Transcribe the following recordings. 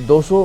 200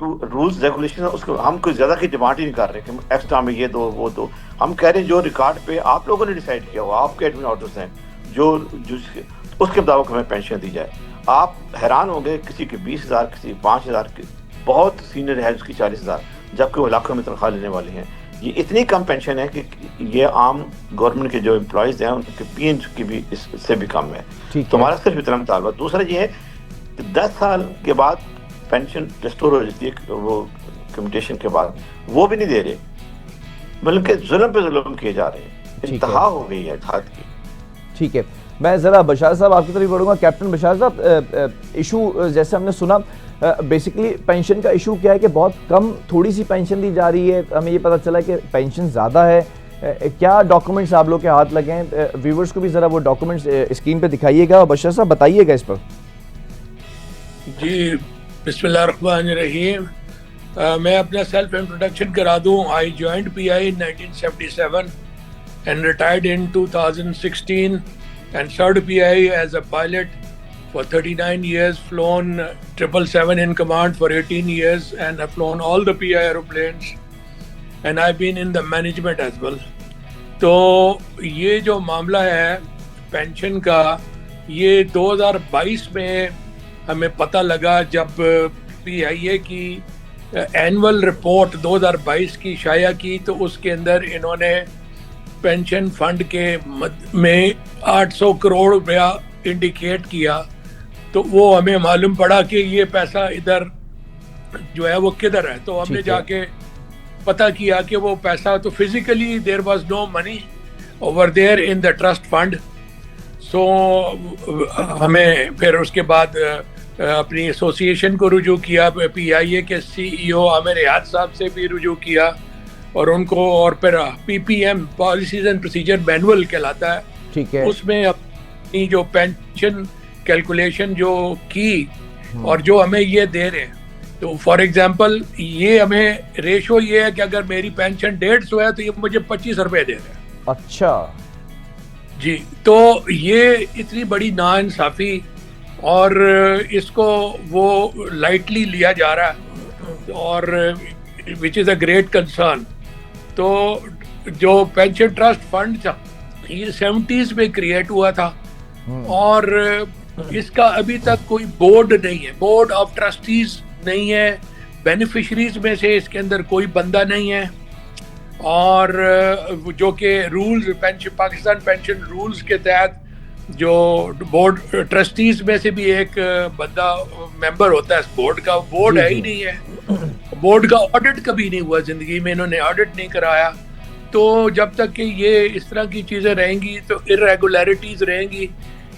rules regulation اس کو ہم کوئی زیادہ کی ڈیمانڈ ہی نہیں کر رہے کہ ایکسٹرا میں یہ دو وہ دو. ہم کہہ رہے ہیں جو ریکارڈ پہ آپ لوگوں نے ڈیسائیڈ کیا ہوا, آپ کے ایڈمن آرڈرز ہیں جو اس کے مطابق ہمیں پینشن دی جائے. آپ حیران ہوں گے کسی کے 20,000 کسی 5,000 کی, بہت سینئر ہے اس کی 40,000, جبکہ وہ لاکھوں میں تنخواہ لینے والے ہیں. یہ اتنی کم پینشن ہے کہ یہ عام گورنمنٹ کے جو امپلائیز ہیں ان کے پی این کی بھی اس سے بھی کم ہے. تو ہمارا صرف اتنا مطالبہ. دوسرا یہ ہے کہ 10 سال کے بعد پینشن ریسٹور ہو جاتی ہے وہ کمیوٹیشن کے بعد, وہ بھی نہیں دے رہے, بلکہ ظلم پہ ظلم کیے جا رہے ہیں. انتہا ہو گئی ہے حد کی. ٹھیک ہے, میں ذرا بشار صاحب آپ کی طرف بڑھوں گا. کیپٹن بشار صاحب, ایشو جیسے ہم نے سنا بیسیکلی پینشن کا ایشو کیا ہے کہ بہت کم تھوڑی سی پینشن دی جا رہی ہے. ہمیں یہ پتہ چلا کہ پینشن زیادہ ہے. کیا ڈاکومنٹس آپ لوگ کے ہاتھ لگے ہیں؟ ویورز کو بھی ذرا وہ ڈاکومنٹس اسکرین پہ دکھائیے گا. بشار صاحب بتائیے گا اس پر. جی بسم اللہ الرحمن الرحیم. میں اپنا سیلف انٹروڈکشن کرا دوں. I joined P I in 1977 and retired in 2016 and served PI as a pilot for 39 years, flown 777 in command for 18 years and have flown all the PI aeroplanes and I've been in the management as well. تو یہ جو معاملہ ہے pension کا, یہ 2022 میں ہمیں پتہ لگا جب پی آئی اے کی اینول رپورٹ 2022 کی شائع کی, تو اس کے اندر انہوں نے پینشن فنڈ کے میں 800 کروڑ روپیہ انڈیکیٹ کیا. تو وہ ہمیں معلوم پڑا کہ یہ پیسہ ادھر جو ہے وہ کدھر ہے. تو ہم نے جا کے پتہ کیا کہ وہ پیسہ تو physically there was no money over there in the trust fund. So ہمیں پھر اس کے بعد اپنی ایسوسیشن کو رجوع کیا, پی آئی اے کے سی ای او عامر ریاض صاحب سے بھی رجوع کیا, اور ان کو, اور پھر P P M policies and procedure manual کہلاتا ہے, ٹھیک ہے, اس میں اپنی جو پینشن کیلکولیشن جو کی اور جو ہمیں یہ دے رہے ہیں. تو فار ایگزامپل یہ ہمیں ریشو یہ ہے کہ اگر میری پینشن 150 ہے تو یہ مجھے 25 روپے دے رہے ہیں. اچھا جی, تو یہ اتنی بڑی ناانصافی, اور اس کو وہ لائٹلی لیا جا رہا ہے, اور which is a great concern. تو جو پینشن ٹرسٹ فنڈ تھا یہ 70s میں کریٹ ہوا تھا, اور اس کا ابھی تک کوئی بورڈ نہیں ہے, بورڈ آف ٹرسٹیز نہیں ہے, بینیفیشریز میں سے اس کے اندر کوئی بندہ نہیں ہے, اور جو کہ رولز پاکستان پینشن رولز کے تحت جو بورڈ ٹرسٹیز میں سے بھی ایک بندہ ممبر ہوتا ہے اس بورڈ کا, بورڈ ہے ہی نہیں ہے. بورڈ کا آڈٹ کبھی نہیں ہوا زندگی میں, انہوں نے آڈٹ نہیں کرایا. تو جب تک کہ یہ اس طرح کی چیزیں رہیں گی تو ارریگولیرٹیز رہیں گی.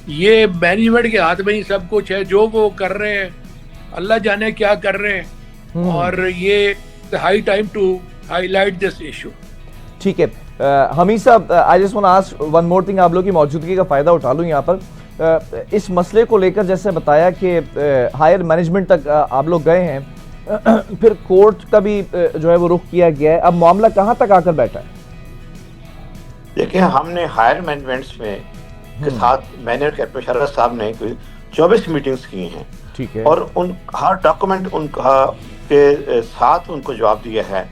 یہ مینجمنٹ کے ہاتھ میں ہی سب کچھ ہے, جو وہ کر رہے ہیں اللہ جانے کیا کر رہے ہیں, اور یہ high time to highlight this issue. ٹھیک ہے Hamid Sahab, I just want to ask one more thing. آپ لوگ کی موجودگی کا فائدہ اٹھا لوں یہاں پر. اس مسئلے کو لے کر جیسے بتایا کہ ہائر مینجمنٹ تک آپ لوگ گئے ہیں, پھر کورٹ کا بھی جو ہے وہ رخ کیا گیا ہے, اب معاملہ کہاں تک آ کر بیٹھا ہے؟ دیکھیں, ہم نے ہائر مینجمنٹس میں کے ساتھ مینیجر کے مشرف صاحب نے کوئی 24 میٹنگز کی ہیں, ٹھیک ہے, اور ان ہر ڈاکومنٹ ان کے ساتھ ان کو جواب دیا ہے.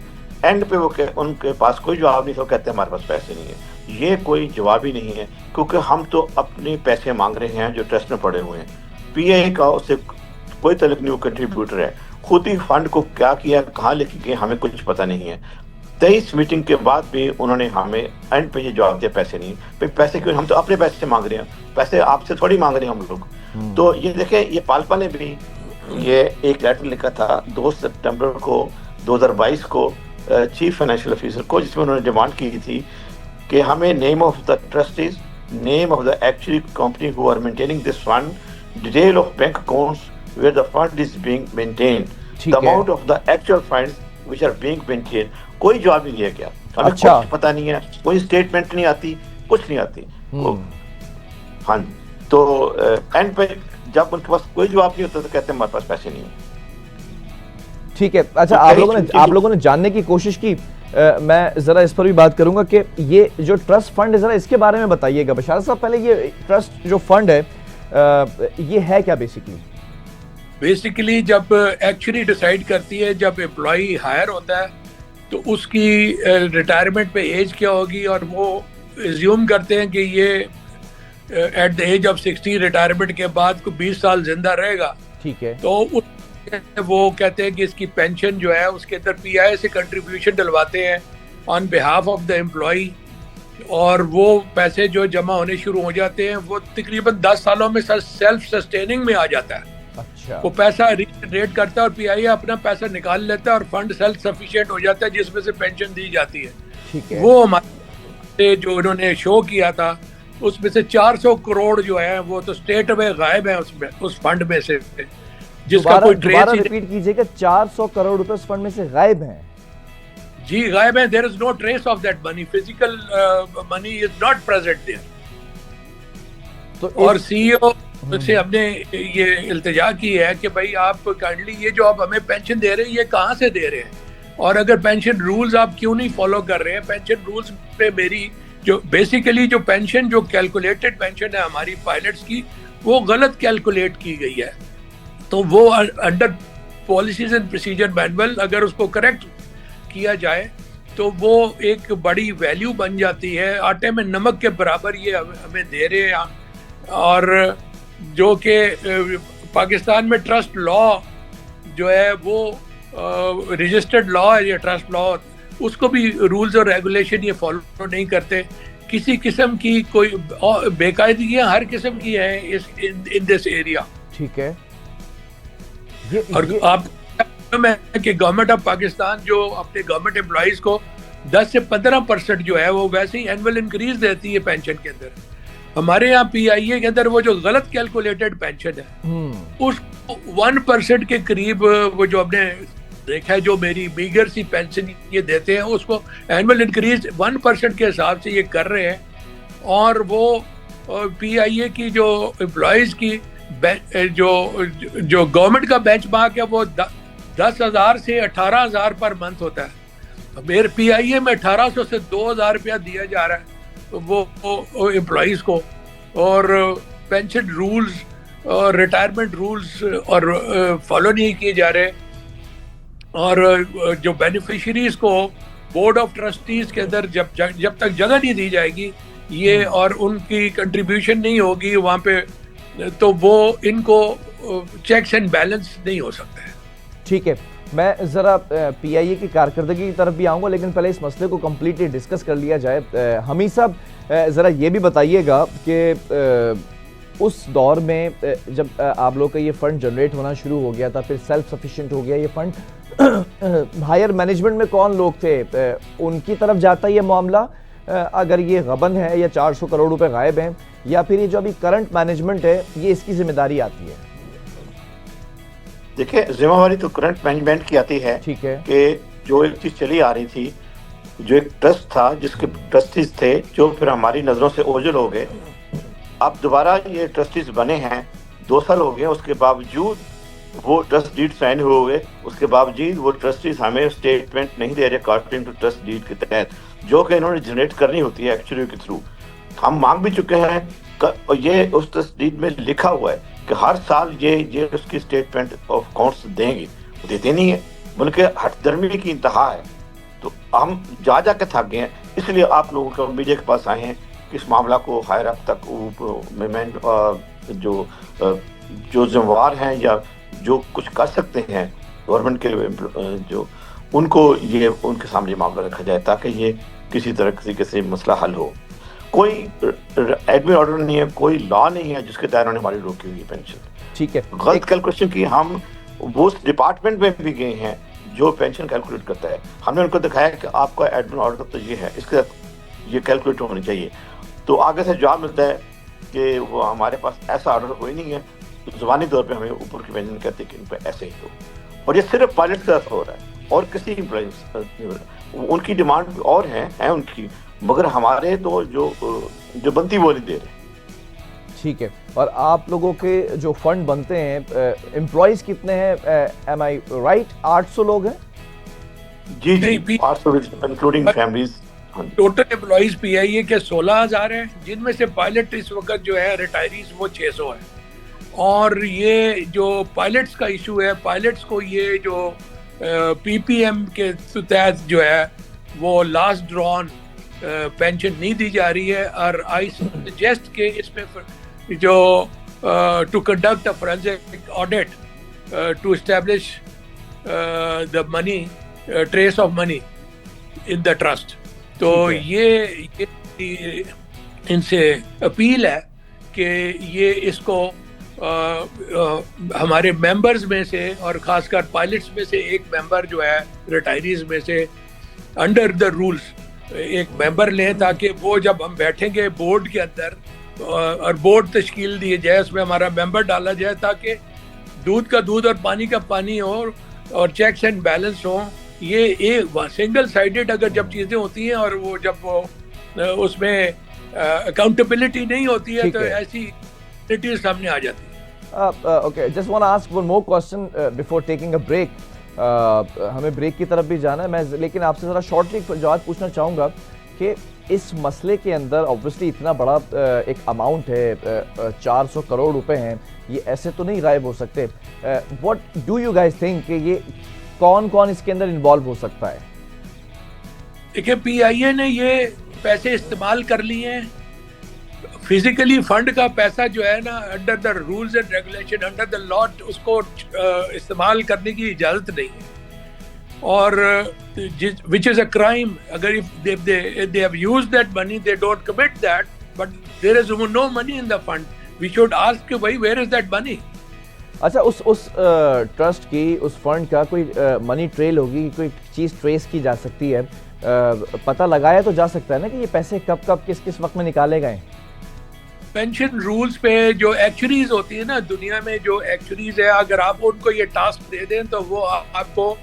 اینڈ پہ وہ کہ ان کے پاس کوئی جواب نہیں تھا, وہ کہتے ہیں ہمارے پاس پیسے نہیں ہیں. یہ کوئی جواب ہی نہیں ہے, کیونکہ ہم تو اپنے پیسے مانگ رہے ہیں جو ٹرسٹ میں پڑے ہوئے ہیں. پی اے کا اس سے کوئی تعلق نہیں, وہ کنٹریبیوٹر ہے. خود ہی فنڈ کو کیا کیا, کہاں لے کے گئے, ہمیں کچھ پتہ نہیں ہے. 23 میٹنگ کے بعد بھی انہوں نے ہمیں اینڈ پہ یہ جواب دیا پیسے نہیں. پیسے کیوں, ہم تو اپنے پیسے سے مانگ رہے ہیں, پیسے آپ سے تھوڑی مانگ رہے ہیں ہم لوگ. تو یہ دیکھیں, یہ پالپا نے بھی یہ ایک لیٹر لکھا تھا 2 سپٹمبر کو 2022 کو چیف فائنینشیل آفیسر کو, جس میں انہوں نے ڈیمانڈ کی تھی کہ ہمیں name of the trustees, name of the actually company who are maintaining this fund, detail of bank accounts where the fund is being maintained, the amount of the actual funds which are being maintained. کوئی جواب نہیں دیا گیا, ہمیں کچھ پتہ نہیں ہے, کوئی اسٹیٹمنٹ نہیں آتی, کچھ نہیں آتی. ہاں, تو اینڈ پہ جب ان کے پاس کوئی جواب نہیں ہوتا تو کہتے ہیں ہمارے پاس پیسے نہیں ہیں. ٹھیک ہے, اچھا آپ لوگوں نے جاننے کی کوشش کی, میں ذرا اس پر بھی بات کروں گا کہ یہ جو ٹرسٹ فنڈ ہے ذرا اس کے بارے میں بتائیے گا. بشار صاحب, پہلے یہ ٹرسٹ جو فنڈ ہے یہ ہے کیا بیسیکلی؟ بیسیکلی جب ایکچولی ڈیسائیڈ کرتی ہے جب امپلائی ہائر ہوتا ہے تو اس کی ریٹائرمنٹ پہ ایج کیا ہوگی، اور وہ ایزیوم کرتے ہیں کہ یہ at the age of 60 retirement کے بعد کو 20 سال زندہ رہے گا. ٹھیک ہے. تو وہ کہتے ہیں کہ اس کی پینشن جو ہے اس کے اندر پی آئی سے کنٹریبیوشن ڈلواتے ہیں آن بہاف آف دا امپلائی، اور وہ پیسے جو جمع ہونے شروع ہو جاتے ہیں وہ تقریباً 10 سالوں میں سیلف سسٹیننگ میں آ جاتا ہے. اچھا. وہ پیسہ ریٹ کرتا ہے اور پی آئی اپنا پیسہ نکال لیتا ہے اور فنڈ سیلف سفیشینٹ ہو جاتا ہے جس میں سے پینشن دی جاتی ہے. ٹھیک ہے. وہ ہمارے جو انہوں نے شو کیا تھا اس میں سے 400 کروڑ جو ہے وہ تو اسٹیٹ میں غائب ہیں اس فنڈ میں سے، جس کا کوئی دوبارہ ریپیٹ کیجئے کہ 400 کروڑ روپے اس فنڈ میں سے غائب ہیں. جی غائب ہیں. there is no trace of that money. physical money is not present there. اور سی ای او سے ہم نے یہ التجا کی ہے کہ بھائی آپ کائنڈلی یہ جو آپ ہمیں پینشن دے رہے ہیں یہ کہاں سے دے رہے ہیں، اور اگر پینشن رولز آپ کیوں نہیں فالو کر رہے ہیں. پینشن رولز پہ میری جو بیسیکلی جو پینشن جو کیلکولیٹڈ پینشن ہے ہماری پائلٹس کی وہ غلط کیلکولیٹ کی گئی ہے. تو وہ under policies and procedure manual اگر اس کو کریکٹ کیا جائے تو وہ ایک بڑی ویلیو بن جاتی ہے. آٹے میں نمک کے برابر یہ ہمیں دے رہے ہیں. اور جو کہ پاکستان میں ٹرسٹ لا جو ہے وہ رجسٹرڈ لا ہے، یہ ٹرسٹ لا اس کو بھی رولز اور ریگولیشن یہ فالو نہیں کرتے. کسی قسم کی کوئی بے قاعدگیاں ہر قسم کی ہیں ان دس ایریا. ٹھیک ہے. اور آپ کہ گورنمنٹ آف پاکستان جو اپنے گورنمنٹ امپلائیز کو 10 سے 15% جو ہے وہ ویسے ہی اینول انکریز دیتی ہے پینشن کے اندر. ہمارے یہاں پی آئی اے کے اندر وہ جو غلط کیلکولیٹڈ پینشن ہے اس 1% کے قریب وہ جو ہم نے دیکھا ہے جو میری میگر سی پینشن یہ دیتے ہیں اس کو اینول انکریز 1% کے حساب سے یہ کر رہے ہیں. اور وہ پی آئی اے کی جو امپلائیز کی جو گورنمنٹ کا بینچ مارک ہے وہ 10,000 سے 18,000 پر منتھ ہوتا ہے. میرے پی آئی اے میں 1,800 سے 2,000 روپیہ دیا جا رہا ہے وہ امپلائیز کو. اور پینشن رولز اور ریٹائرمنٹ رولز اور فالو نہیں کیے جا رہے. اور جو بینیفیشریز کو بورڈ آف ٹرسٹیز کے اندر جب تک جگہ نہیں دی جائے گی یہ اور ان کی کنٹریبیوشن نہیں ہوگی وہاں پہ تو وہ ان کو چیکس اینڈ بیلنس نہیں ہو سکتا ہے. ٹھیک ہے. میں ذرا پی آئی اے کی کارکردگی کی طرف بھی آؤں گا لیکن پہلے اس مسئلے کو کمپلیٹلی ڈسکس کر لیا جائے. حمید صاحب ذرا یہ بھی بتائیے گا کہ اس دور میں جب آپ لوگ کا یہ فنڈ جنریٹ ہونا شروع ہو گیا تھا پھر سیلف سفیشینٹ ہو گیا یہ فنڈ، ہائر مینجمنٹ میں کون لوگ تھے؟ ان کی طرف جاتا یہ معاملہ اگر یہ غبن ہے یا 400 کروڑ روپے غائب ہیں، یا پھر یہ جو ابھی کرنٹ مینجمنٹ ہے یہ اس کی ذمہ داری آتی ہے؟ دیکھیں ذمہ داری تو کرنٹ مینجمنٹ کی آتی ہے. ٹھیک ہے. کہ جو ایک چیز چلی آ رہی تھی، جو ایک ٹرسٹ تھا جس کے ٹرسٹیز تھے جو پھر ہماری نظروں سے اوجھل ہو گئے. اب دوبارہ یہ ٹرسٹیز بنے ہیں 2 سال ہو گئے، اس کے باوجود وہ ٹرسٹ ڈیڈ سائن ہو گئے، اس کے باوجود وہ ٹرسٹیز ہمیں اسٹیٹمنٹ نہیں دے رہے اکارڈنگ ٹو ٹرسٹ ڈیڈ کے تحت جو کہ انہوں نے جنریٹ کرنی ہوتی ہے ایکچولی کے تھرو. ہم مانگ بھی چکے ہیں، یہ اس ٹرسٹ ڈیڈ میں لکھا ہوا ہے کہ ہر سال یہ اس کی اسٹیٹمنٹ آف اکاؤنٹس دیں گے، دیتے نہیں ہیں بلکہ ہٹ درمی کی انتہا ہے. تو ہم جا کے تھک گئے ہیں، اس لیے آپ لوگوں کو میڈیا کے پاس آئے ہیں کہ اس معاملہ کو ہائر اپ تک جو ذمہ ہیں یا جو کچھ کر سکتے ہیں گورنمنٹ کے جو ان کو یہ ان کے سامنے معاملہ رکھا جائے تاکہ یہ کسی طریقے سے مسئلہ حل ہو. کوئی ایڈمن آرڈر نہیں ہے، کوئی لا نہیں ہے جس کے دائروں نے ہماری روکی ہوئی پینشن. ٹھیک ہے. غلط کیلکولیشن کی ہم وہ ڈپارٹمنٹ میں بھی گئے ہیں جو پینشن کیلکولیٹ کرتا ہے. ہم نے ان کو دکھایا کہ آپ کا ایڈمن آرڈر تو یہ ہے، اس کے ساتھ یہ کیلکولیٹ ہونی چاہیے. تو آگے سے جواب ملتا ہے کہ وہ ہمارے پاس ایسا آرڈر کوئی نہیں ہے. زبانی طور پہ ہمیں اوپر کی پینشن کہتے ہیں کہ ان پہ ایسے ہی ہو، اور یہ صرف پائلٹ کے ساتھ ہو رہا ہے اور کسی امپلائیز ان کی ڈیمانڈ اور ہیں ان کی، مگر ہمارے تو جو بنتی وہ نہیں دے رہے. ٹھیک ہے. اور آپ لوگوں کے جو فنڈ بنتے ہیں امپلائیز کتنے ہیں؟ ایم آئی رائٹ 800 لوگ ہیں؟ جی 800 انکلوڈنگ فیملیز. ٹوٹل امپلائیز پی آئی اے کے 16,000 ہیں جن میں سے پائلٹ اس وقت جو ہے ریٹائریز وہ 600 ہیں. اور یہ جو پائلٹس کا ایشو ہے، پائلٹس کو یہ جو پی پی ایم کے تحت جو ہے وہ لاسٹ ڈرون پینشن نہیں دی جا رہی ہے، اور آئی سجیسٹ کہ اس میں جو to conduct a forensic audit to establish the money trace of money in the trust. تو یہ ان سے اپیل ہے کہ یہ اس کو ہمارے ممبرز میں سے اور خاص کر پائلٹس میں سے ایک ممبر جو ہے ریٹائریز میں سے انڈر دا رولز ایک ممبر لیں، تاکہ وہ جب ہم بیٹھیں گے بورڈ کے اندر اور بورڈ تشکیل دی جائے، اس میں ہمارا ممبر ڈالا جائے تاکہ دودھ کا دودھ اور پانی کا پانی ہو اور چیکس اینڈ بیلنس ہوں. یہ ایک سنگل سائیڈڈ اگر جب چیزیں ہوتی ہیں اور وہ جب اس میں اکاؤنٹیبلٹی نہیں ہوتی ہے تو ایسی سامنے آ جاتی ہے. Okay, just want to ask one more question before taking a break. ہمیں بریک کی طرف بھی جانا ہے، میں لیکن آپ سے ذرا شارٹلی جواب پوچھنا چاہوں گا کہ اس مسئلے کے اندر obviously اتنا بڑا ایک اماؤنٹ ہے، 400 کروڑ روپے ہیں، یہ ایسے تو نہیں غائب ہو سکتے. What do you guys think کہ یہ کون کون اس کے اندر انوالو ہو سکتا ہے؟ دیکھیں پی آئی اے نے یہ پیسے استعمال کر لیے ہیں. فزیکلی فنڈ کا پیسہ جو ہے نا under the rules and regulation under the law اس کو استعمال کرنے کی اجازت نہیں ہے، اور وچ از اے کرائم. اگر they have used that money, they don't commit that, but there is no money in the fund. We should ask کہ بھائی where is that money. اچھا اس ٹرسٹ کی اس فنڈ کا کوئی منی ٹریل ہوگی، کوئی چیز ٹریس کی جا سکتی ہے، پتہ لگایا تو جا سکتا ہے نا کہ یہ پیسے کب کب کس کس وقت میں نکالے گئے؟ پینشن رولز پہ جو ایکچوریز ہوتی ہے نا دنیا میں، جو ایکچوریز ہے، اگر آپ ان کو یہ ٹاسک دے دیں تو وہ آپ کو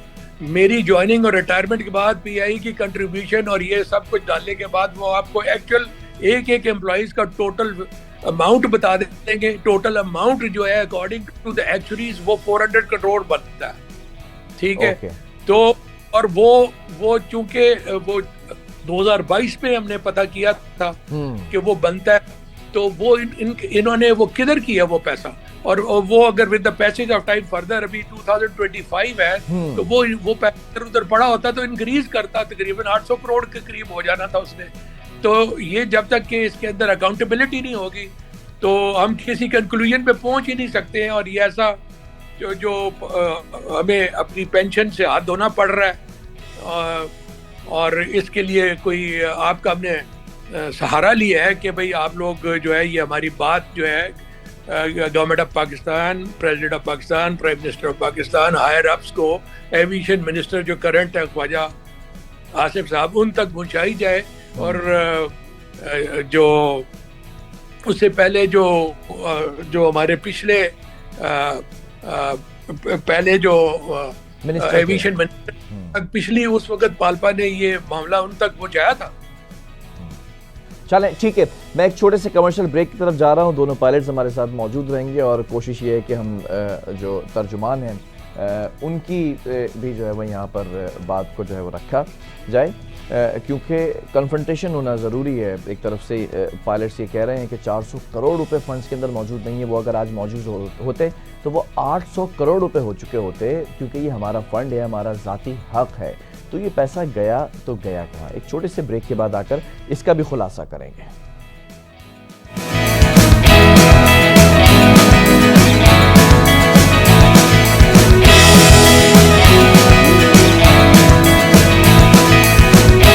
میری جوائننگ اور ریٹائرمنٹ کے بعد پی آئی کی کنٹریبیوشن اور یہ سب کچھ ڈالنے کے بعد وہ آپ کو ایکچوئل ایک امپلائیز کا ٹوٹل اماؤنٹ بتا دیں گے. ٹوٹل اماؤنٹ جو ہے اکارڈنگ ٹو دا ایکچوریز وہ 400 کروڑ بنتا ہے. ٹھیک ہے، تو اور وہ چونکہ وہ 2022 میں ہم نے پتہ کیا تھا کہ وہ بنتا ہے، تو وہ انہوں نے وہ کدھر کیا وہ پیسہ، اور وہ اگر with the passage of time further ابھی 2025 ہے تو وہ پیسہ ادھر پڑا ہوتا تو انکریز کرتا، تقریباً 800 کروڑ کے قریب ہو جانا تھا اس نے. تو یہ جب تک کہ اس کے اندر اکاؤنٹیبلٹی نہیں ہوگی تو ہم کسی کنکلوژن پہ پہنچ ہی نہیں سکتے ہیں. اور یہ ایسا جو ہمیں اپنی پینشن سے ہاتھ دھونا پڑ رہا ہے، اور اس کے لیے کوئی آپ کا ہم نے سہارا لیا ہے کہ بھئی آپ لوگ جو ہے یہ ہماری بات جو ہے government of Pakistan, president of Pakistan, prime minister of Pakistan, higher ups کو، ایویشن منسٹر جو کرنٹ ہے خواجہ آصف صاحب، ان تک پہنچائی جائے. اور جو اس سے پہلے جو ہمارے پہلے جو ایویشن منسٹر پچھلی اس وقت پالپا نے یہ معاملہ ان تک پہنچایا تھا. چلیں ٹھیک ہے، میں ایک چھوٹے سے کمرشل بریک کی طرف جا رہا ہوں. دونوں پائلٹس ہمارے ساتھ موجود رہیں گے اور کوشش یہ ہے کہ ہم جو ترجمان ہیں ان کی بھی جو ہے وہ یہاں پر بات کو جو ہے وہ رکھا جائے، کیونکہ کنفرنٹیشن ہونا ضروری ہے. ایک طرف سے پائلٹس یہ کہہ رہے ہیں کہ 400 کروڑ روپے فنڈز کے اندر موجود نہیں ہیں، وہ اگر آج موجود ہوتے تو وہ 800 کروڑ روپے ہو چکے ہوتے، کیونکہ یہ ہمارا فنڈ ہے، ہمارا ذاتی حق ہے. تو یہ پیسہ گیا تو گیا کہاں؟ ایک چھوٹے سے بریک کے بعد آ کر اس کا بھی خلاصہ کریں گے.